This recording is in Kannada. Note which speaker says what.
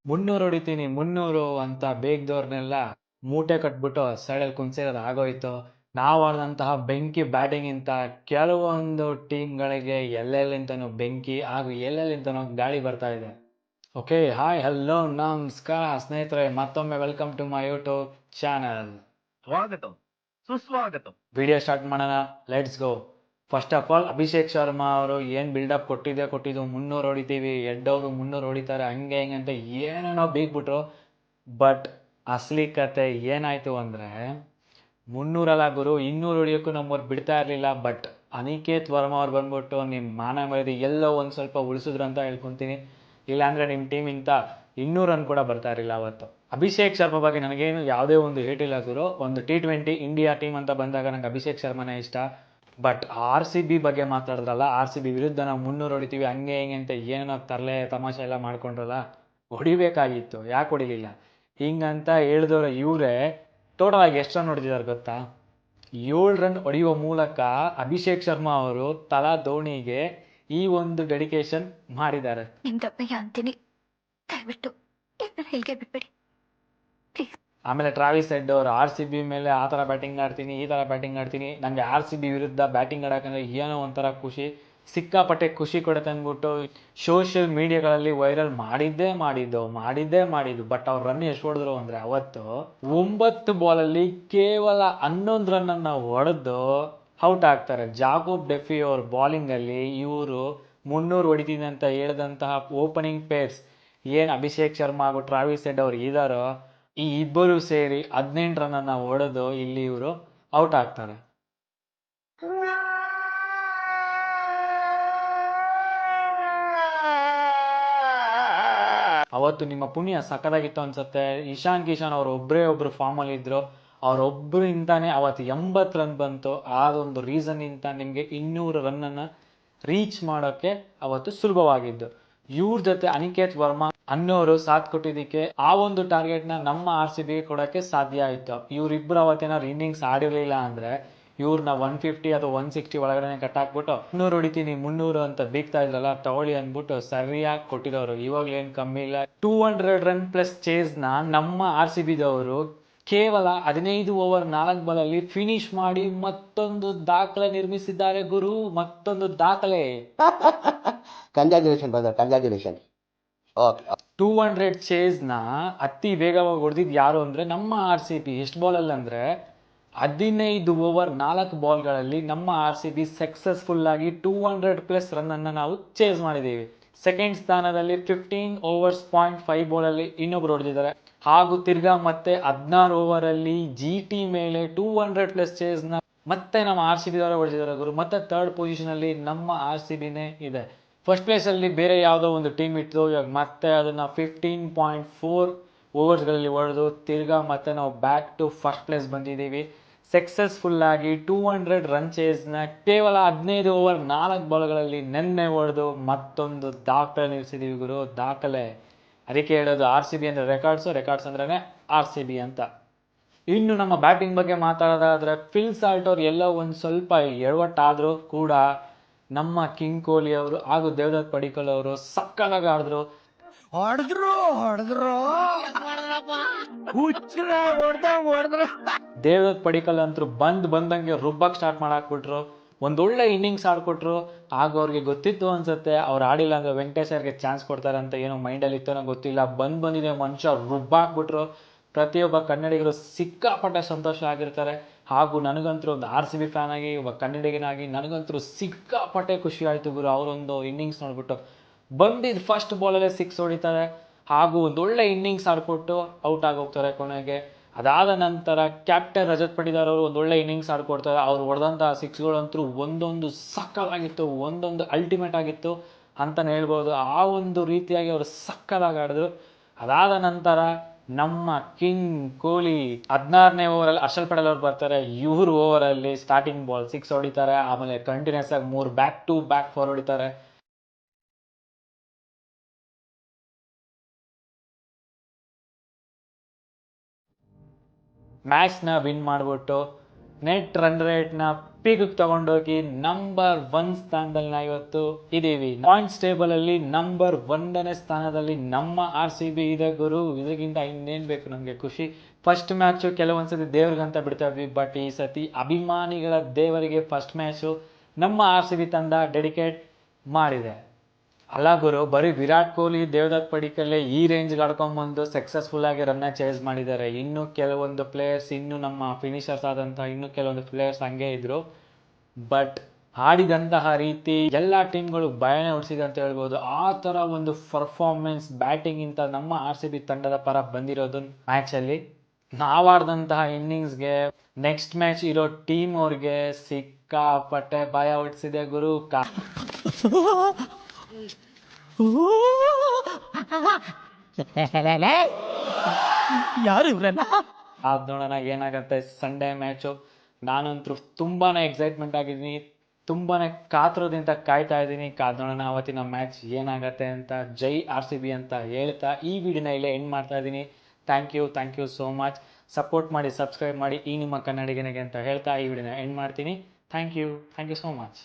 Speaker 1: 300 ಹೊಡಿತೀನಿ 300 ಅಂತ ಬೇಗದವ್ರನ್ನೆಲ್ಲ ಮೂಟೆ ಕಟ್ಬಿಟ್ಟು ಸೈಡಲ್ಲಿ ಕುಂಸಿರೋದು ಆಗೋಯ್ತು. ನಾವು ಆಡಿದಂತಹ ಬೆಂಕಿ ಬ್ಯಾಟಿಂಗಿಂತ ಕೆಲವೊಂದು ಟೀಮ್ಗಳಿಗೆ ಎಲ್ಲೆಲ್ಲಿಂದನೋ ಬೆಂಕಿ ಹಾಗೂ ಎಲ್ಲೆಲ್ಲಿಂದನೋ ಗಾಳಿ ಬರ್ತಾ ಇದೆ. ಓಕೆ, ಹಾಯ್, ಹಲೋ, ನಮಸ್ಕಾರ ಸ್ನೇಹಿತರೆ, ಮತ್ತೊಮ್ಮೆ welcome to my YouTube channel.
Speaker 2: ಸ್ವಾಗತಂ ಸುಸ್ವಾಗತಂ.
Speaker 1: ವಿಡಿಯೋ ಸ್ಟಾರ್ಟ್ ಮಾಡೋಣ, let's go. First of all, Abhishek Sharma ಅವರು ಏನು ಬಿಲ್ಡಪ್ ಕೊಟ್ಟಿದ್ದು 300 ಹೊಡಿತೀವಿ, ಎಡ್ಡವರು 300 ಹೊಡಿತಾರೆ, ಹಂಗೆ ಹಿಂಗೆ ಅಂತ ಏನೇನೋ ಬೀಗ್ಬಿಟ್ರು. ಬಟ್ ಅಸಲಿ ಕತೆ ಏನಾಯಿತು ಅಂದರೆ 300 ಗುರು 200 ಹೊಡಿಯೋಕ್ಕೂ ನಮ್ಮವ್ರು ಬಿಡ್ತಾ ಇರಲಿಲ್ಲ. ಬಟ್ ಅನಿಕೇತ್ ವರ್ಮಾ ಅವ್ರು ಬಂದ್ಬಿಟ್ಟು ನಿಮ್ಮ ಮಾನ ಮರ್ಯಾದೆ ಎಲ್ಲೋ ಒಂದು ಸ್ವಲ್ಪ ಉಳಿಸಿದ್ರು ಅಂತ ಹೇಳ್ಕೊತೀನಿ. ಇಲ್ಲಾಂದರೆ ನಿಮ್ಮ ಟೀಮಿಂದ 200 ರನ್ ಕೂಡ ಬರ್ತಾ ಇರಲಿಲ್ಲ ಅವತ್ತು. ಅಭಿಷೇಕ್ ಶರ್ಮಾ ಬಗ್ಗೆ ನನಗೇನು ಯಾವುದೇ ಒಂದು ಹೇಟಿಲ್ಲ ಗುರು. ಒಂದು T20 ಇಂಡಿಯಾ ಟೀಮ್ ಅಂತ ಬಂದಾಗ ನಂಗೆ ಅಭಿಷೇಕ್ ಶರ್ಮಾನೇ ಇಷ್ಟ. ಬಟ್ RCB ಬಗ್ಗೆ ಮಾತಾಡಿದ್ರಲ್ಲ, RCB ವಿರುದ್ಧ ನಾವು 300 ಹೊಡಿತೀವಿ ಹಂಗೆ ಹಿಂಗೆ ಅಂತ ಏನೋ ತರಲೆ ತಮಾಷೆ ಎಲ್ಲ ಮಾಡ್ಕೊಂಡ್ರಲ್ಲ, ಹೊಡಿಬೇಕಾಗಿತ್ತು, ಯಾಕೆ ಹೊಡಿಲಿಲ್ಲ ಹಿಂಗಂತ ಹೇಳಿದವರು ಇವರೇ. ಟೋಟಲ್ ಆಗಿ ಎಷ್ಟು ರನ್ ಹೊಡೆದಿದ್ದಾರೆ ಗೊತ್ತಾ? 7 ರನ್ ಹೊಡೆಯುವ ಮೂಲಕ ಅಭಿಷೇಕ್ ಶರ್ಮಾ ಅವರು ತಲಾ ಧೋನಿಗೆ ಈ ಒಂದು ಡೆಡಿಕೇಶನ್ ಮಾಡಿದ್ದಾರೆ.
Speaker 3: ಅಂತೀನಿ, ದಯವಿಟ್ಟು ಹೇಳಿಕೆ ಬಿಟ್ಬಿಡಿ.
Speaker 1: ಆಮೇಲೆ ಟ್ರಾವಿಸ್ ಹೆಡ್ ಅವರು RCB ಮೇಲೆ ಆ ಥರ ಬ್ಯಾಟಿಂಗ್ ಆಡ್ತೀನಿ, ಈ ಥರ ಬ್ಯಾಟಿಂಗ್ ಆಡ್ತೀನಿ, ನನಗೆ RCB ವಿರುದ್ಧ ಬ್ಯಾಟಿಂಗ್ ಆಡೋಕ್ಕಂದ್ರೆ ಏನೋ ಒಂಥರ ಖುಷಿ, ಸಿಕ್ಕಾಪಟ್ಟೆ ಖುಷಿ ಕೊಡುತ್ತೆ ಅಂದ್ಬಿಟ್ಟು ಸೋಷಿಯಲ್ ಮೀಡಿಯಾಗಳಲ್ಲಿ ವೈರಲ್ ಮಾಡಿದ್ದು. ಬಟ್ ಅವ್ರು ರನ್ ಎಷ್ಟು ಹೊಡೆದ್ರು ಅಂದರೆ ಅವತ್ತು 9 ಬಾಲಲ್ಲಿ ಕೇವಲ 11 ರನ್ನನ್ನು ಹೊಡೆದು ಔಟ್ ಆಗ್ತಾರೆ. ಜಾಕೋಬ್ ಡೆಫಿ ಅವ್ರ ಬಾಲಿಂಗಲ್ಲಿ ಇವರು 300 ಹೊಡಿತೀನಿ ಅಂತ ಹೇಳಿದಂತಹ ಓಪನಿಂಗ್ ಪೇರ್ಸ್ ಏನು ಅಭಿಷೇಕ್ ಶರ್ಮಾ ಹಾಗೂ ಟ್ರಾವಿಸ್ ಹೆಡ್ ಅವ್ರು ಇದ್ದಾರೋ, ಈ ಇಬ್ಬರು ಸೇರಿ 18 ರನ್ನನ್ನು ಹೊಡೆದು ಇಲ್ಲಿ ಇವರು ಔಟ್ ಆಗ್ತಾರೆ. ಅವತ್ತು ನಿಮ್ಮ ಪುಣ್ಯ ಸಖತ್ತಾಗಿತ್ತು ಅನ್ಸುತ್ತೆ. ಇಶಾನ್ ಕಿಶನ್ ಅವರು ಒಬ್ಬರು ಫಾರ್ಮಲ್ಲಿ ಇದ್ರು, ಅವರೊಬ್ಬರಿಂದಾನೇ ಅವತ್ತು 80 ರನ್ ಬಂತು. ಅದೊಂದು ರೀಸನ್ನಿಂದ ನಿಮಗೆ 200 ರನ್ನನ್ನು ರೀಚ್ ಮಾಡೋಕ್ಕೆ ಅವತ್ತು ಸುಲಭವಾಗಿದ್ದು. ಇವ್ರ ಜೊತೆ ಅನಿಕೇತ್ ವರ್ಮಾ ಅನ್ನೋರು ಸಾಥ್ ಕೊಟ್ಟಿದ್ದಕ್ಕೆ ಆ ಒಂದು ಟಾರ್ಗೆಟ್ನ ನಮ್ಮ RCB ಕೊಡೋಕ್ಕೆ ಸಾಧ್ಯ ಆಯಿತು. ಇವರಿಬ್ಬರು ಅವತ್ತೇನಾದ್ರು ಇನ್ನಿಂಗ್ಸ್ ಆಡಿರಲಿಲ್ಲ ಅಂದರೆ ಇವ್ರನ್ನ 150 ಅಥವಾ 160 ಒಳಗಡೆ ಕಟ್ಟಾಕ್ಬಿಟ್ಟು 300 ಹೊಡಿತೀನಿ 300 ಅಂತ ಬೀಗ್ತಾ ಇದ್ರಲ್ಲ, ತಗೊಳ್ಳಿ ಅಂದ್ಬಿಟ್ಟು ಸರಿಯಾಗಿ ಕೊಟ್ಟಿರೋರು. ಇವಾಗಲೇನು ಕಮ್ಮಿ ಇಲ್ಲ. 200 ರನ್ ಪ್ಲಸ್ ಚೇಸ್ನ ನಮ್ಮ RCBದವರು ಕೇವಲ 15 ಓವರ್ 4 ಬಾಲಲ್ಲಿ ಫಿನಿಶ್ ಮಾಡಿ ಮತ್ತೊಂದು ದಾಖಲೆ ನಿರ್ಮಿಸಿದ್ದಾರೆ ಗುರು, ಮತ್ತೊಂದು ದಾಖಲೆ.
Speaker 2: Congratulation brother, congratulation. ಓಕೆ,
Speaker 1: 200 ಚೇಸ್ನ ಅತಿ ವೇಗವಾಗಿ ಹೊಡೆದಿದ್ದು ಯಾರು ಅಂದರೆ ನಮ್ಮ RCB. ಎಷ್ಟು ಬಾಲಲ್ಲಿ ಅಂದರೆ 15 ಓವರ್ 4 ಬಾಲ್ಗಳಲ್ಲಿ ನಮ್ಮ RCB ಸಕ್ಸಸ್ಫುಲ್ಲಾಗಿ 200 ಪ್ಲಸ್ ರನ್ನನ್ನು ನಾವು ಚೇಸ್ ಮಾಡಿದ್ದೀವಿ. ಸೆಕೆಂಡ್ ಸ್ಥಾನದಲ್ಲಿ 15 ಓವರ್ಸ್ 0.5 ಬಾಲಲ್ಲಿ ಇನ್ನೊಬ್ರು ಹೊಡೆದಿದ್ದಾರೆ. ಹಾಗೂ ತಿರ್ಗಾ ಮತ್ತೆ 16 ಓವರಲ್ಲಿ GT ಮೇಲೆ 200 ಪ್ಲಸ್ ಚೇಸ್ನ ಮತ್ತೆ ನಮ್ಮ RCBದವರೇ ಹೊಡೆದಿದ್ದಾರೆ ಗುರು. ಮತ್ತೆ ಥರ್ಡ್ ಪೊಸಿಷನಲ್ಲಿ ನಮ್ಮ RCBನೇ ಇದೆ. ಫಸ್ಟ್ ಪ್ಲೇಸಲ್ಲಿ ಬೇರೆ ಯಾವುದೋ ಒಂದು ಟೀಮ್ ಇತ್ತು, ಇವಾಗ ಮತ್ತೆ ಅದನ್ನು 15.4 ಓವರ್ಸ್ಗಳಲ್ಲಿ ಹೊಡೆದು ತಿರ್ಗಾ ಮತ್ತೆ ನಾವು ಬ್ಯಾಕ್ ಟು ಫಸ್ಟ್ ಪ್ಲೇಸ್ ಬಂದಿದ್ದೀವಿ. ಸಕ್ಸಸ್ಫುಲ್ಲಾಗಿ 200 ರನ್ ಚೇಸ್ನ ಕೇವಲ 15 ಓವರ್ 4 ಬಾಲ್ಗಳಲ್ಲಿ ನೆನ್ನೆ ಹೊಡೆದು ಮತ್ತೊಂದು ದಾಖಲೆ ನಿಲ್ಲಿಸಿದ್ದೀವಿ ಗುರು, ದಾಖಲೆ. ಅದಕ್ಕೆ ಹೇಳೋದು RCB ಅಂದರೆ ರೆಕಾರ್ಡ್ಸ್ ಅಂದ್ರೇ RCB ಅಂತ. ಇನ್ನು ನಮ್ಮ ಬ್ಯಾಟಿಂಗ್ ಬಗ್ಗೆ ಮಾತಾಡೋದಾದರೆ ಫಿಲ್ ಸಾಲ್ಟ್ ಅವ್ರು ಎಲ್ಲೋ ಒಂದು ಸ್ವಲ್ಪ ಎಡವಟ್ಟಾದರೂ ಕೂಡ ನಮ್ಮ ಕಿಂಗ್ ಕೊಹ್ಲಿ ಅವರು ಹಾಗೂ ದೇವದತ್ ಪಡಿಕ್ಕಲ್ ಅವರು ಸಕ್ಕತ್ತಾಗಿ ಆಡಿದ್ರು. ದೇವದತ್ ಪಡಿಕ್ಕಲ್ ಅಂತೂ ಬಂದಂಗೆ ರುಬ್ಬಕ್ಕೆ ಸ್ಟಾರ್ಟ್ ಮಾಡಾಕ್ಬಿಟ್ರು. ಒಂದೊಳ್ಳೆ ಇನ್ನಿಂಗ್ಸ್ ಆಡ್ಕೊಟ್ರು. ಹಾಗೂ ಅವ್ರಿಗೆ ಗೊತ್ತಿತ್ತು ಅನ್ಸುತ್ತೆ, ಅವ್ರು ಆಡಿಲ್ಲ ಅಂದರೆ ವೆಂಕಟೇಶ್ ಅವ್ರಿಗೆ ಚಾನ್ಸ್ ಕೊಡ್ತಾರೆ ಅಂತ ಏನೋ ಮೈಂಡಲ್ಲಿ ಇತ್ತು, ನಂಗೆ ಗೊತ್ತಿಲ್ಲ. ಬಂದಿದೆ ಮನುಷ್ಯ ರುಬ್ಬಾಕ್ಬಿಟ್ರು. ಪ್ರತಿಯೊಬ್ಬ ಕನ್ನಡಿಗರು ಸಿಕ್ಕಾಪಟ್ಟೆ ಸಂತೋಷ ಆಗಿರ್ತಾರೆ. ಹಾಗೂ ನನಗಂತೂ ಒಂದು RCB ಫ್ಯಾನ್ ಆಗಿ ಒಬ್ಬ ಕನ್ನಡಿಗನಾಗಿ ನನಗಂತೂ ಸಿಕ್ಕಾಪಟ್ಟೆ ಖುಷಿ ಆಯಿತು ಗುರು. ಅವರೊಂದು ಇನ್ನಿಂಗ್ಸ್ ನೋಡ್ಬಿಟ್ಟು ಬಂದಿದ್ದು ಫಸ್ಟ್ ಬಾಲಲ್ಲೇ 6 ಹೊಡಿತಾರೆ ಹಾಗೂ ಒಂದೊಳ್ಳೆ ಇನ್ನಿಂಗ್ಸ್ ಆಡ್ಕೊಟ್ಟು ಔಟ್ ಆಗೋಗ್ತಾರೆ ಕೊನೆಗೆ. ಅದಾದ ನಂತರ ಕ್ಯಾಪ್ಟನ್ ರಜತ್ ಪಟಿದಾರ್ ಅವರು ಒಂದೊಳ್ಳೆ ಇನ್ನಿಂಗ್ಸ್ ಆಡ್ಕೊಡ್ತಾರೆ. ಅವ್ರು ಹೊಡೆದಂಥ 6ಗಳಂತೂ ಒಂದೊಂದು ಸಕ್ಕತ್ತಾಗಿತ್ತು, ಒಂದೊಂದು ಅಲ್ಟಿಮೇಟ್ ಆಗಿತ್ತು ಅಂತಲೇ ಹೇಳ್ಬೋದು. ಆ ಒಂದು ರೀತಿಯಾಗಿ ಅವರು ಸಕ್ಕತ್ತಾಗಿ ಆಡಿದ್ರು. ಅದಾದ ನಂತರ ನಮ್ಮ ಕಿಂಗ್ ಕೊಹ್ಲಿ 16ನೇ ಓವರಲ್ಲಿ ಹರ್ಷಲ್ ಪಟೇಲ್ ಅವ್ರು ಬರ್ತಾರೆ. ಇವರು ಓವರಲ್ಲಿ ಸ್ಟಾರ್ಟಿಂಗ್ ಬಾಲ್ 6 ಹೊಡಿತಾರೆ. ಆಮೇಲೆ ಕಂಟಿನ್ಯೂಸ್ ಆಗಿ 3 ಬ್ಯಾಕ್ ಟು ಬ್ಯಾಕ್ 4 ಹೊಡಿತಾರೆ. ಮ್ಯಾಚ್ನ ವಿನ್ ಮಾಡಿಬಿಟ್ಟು ನೆಟ್ ರನ್ ರೇಟ್ನ ಪೀಕ್ ತಗೊಂಡೋಗಿ ನಂಬರ್ 1 ಸ್ಥಾನದಲ್ಲಿ ನಾವು ಇವತ್ತು ಇದ್ದೀವಿ. ಪಾಯಿಂಟ್ಸ್ ಟೇಬಲ್ ಅಲ್ಲಿ ನಂಬರ್ 1ನೇ ಸ್ಥಾನದಲ್ಲಿ ನಮ್ಮ RCB ಇದೆ ಗುರು. ಇದಕ್ಕಿಂತ ಇನ್ನೇನ್ ಬೇಕು ನಮಗೆ ಖುಷಿ. ಫಸ್ಟ್ ಮ್ಯಾಚು ಕೆಲವೊಂದ್ಸತಿ ದೇವ್ರಿಗಂತ ಬಿಡ್ತಾ ಇದ್ವಿ, ಬಟ್ ಈ ಸತಿ ಅಭಿಮಾನಿಗಳ ದೇವರಿಗೆ ಫಸ್ಟ್ ಮ್ಯಾಚು ನಮ್ಮ RCB ತಂಡ ಡೆಡಿಕೇಟ್ ಮಾಡಿದೆ. ಅಲ್ಲ ಗುರು, ಬರೀ ವಿರಾಟ್ ಕೊಹ್ಲಿ, ದೇವದತ್ ಪಡಿಕಲ್ಲೇ ಈ ರೇಂಜ್ಗೆ ಆಡ್ಕೊಂಡ್ಬಂದು ಸಕ್ಸಸ್ಫುಲ್ ಆಗಿ ರನ್ನ ಚೇಸ್ ಮಾಡಿದ್ದಾರೆ. ಇನ್ನು ಕೆಲವೊಂದು ಪ್ಲೇಯರ್ಸ್, ಇನ್ನು ನಮ್ಮ ಫಿನಿಷರ್ಸ್ ಆದಂತಹ ಇನ್ನು ಕೆಲವೊಂದು ಪ್ಲೇಯರ್ಸ್ ಹಂಗೆ ಇದ್ರು. ಬಟ್ ಆಡಿದಂತಹ ರೀತಿ ಎಲ್ಲ ಟೀಮ್ಗಳು ಭಯನೇ ಉಳಿಸಿದೆ ಅಂತ ಹೇಳ್ಬೋದು. ಆ ಥರ ಒಂದು ಪರ್ಫಾರ್ಮೆನ್ಸ್ ಬ್ಯಾಟಿಂಗ್ ಇಂತ ನಮ್ಮ RCB ತಂಡದ ಪರ ಬಂದಿರೋದು ಮ್ಯಾಚಲ್ಲಿ. ನಾವಾಡ್ದಂತಹ ಇನ್ನಿಂಗ್ಸ್ಗೆ ನೆಕ್ಸ್ಟ್ ಮ್ಯಾಚ್ ಇರೋ ಟೀಮ್ ಅವ್ರಿಗೆ ಸಿಕ್ಕಾಪಟ್ಟೆ ಭಯ ಹುಟ್ಟಿಸಿದೆ ಗುರು.
Speaker 4: ಯಾರು ಇವ್ರಲ್ಲ?
Speaker 1: ಅದು ನೋಡೋಣ ಏನಾಗುತ್ತೆ ಸಂಡೇ ಮ್ಯಾಚು. ನಾನಂತೂ ತುಂಬಾನೇ ಎಕ್ಸೈಟ್ಮೆಂಟ್ ಆಗಿದ್ದೀನಿ, ತುಂಬಾನೇ ಕಾತುರದಿಂದ ಕಾಯ್ತಾ ಇದ್ದೀನಿ. ಕಾದ್ ನೋಡೋಣ ಅವತ್ತಿನ ಮ್ಯಾಚ್ ಏನಾಗತ್ತೆ ಅಂತ. ಜೈ RCB ಅಂತ ಹೇಳ್ತಾ ಈ ವಿಡಿಯೋನ ಇಲ್ಲೇ ಎಂಡ್ ಮಾಡ್ತಾ ಇದ್ದೀನಿ. Thank you so much. Support ಮಾಡಿ, ಸಬ್ಸ್ಕ್ರೈಬ್ ಮಾಡಿ ಈ ನಿಮ್ಮ ಕನ್ನಡಿಗನಿಗೆ ಅಂತ ಹೇಳ್ತಾ ಈ ವಿಡಿಯೋನ ಎಂಡ್ ಮಾಡ್ತೀನಿ. Thank you so much.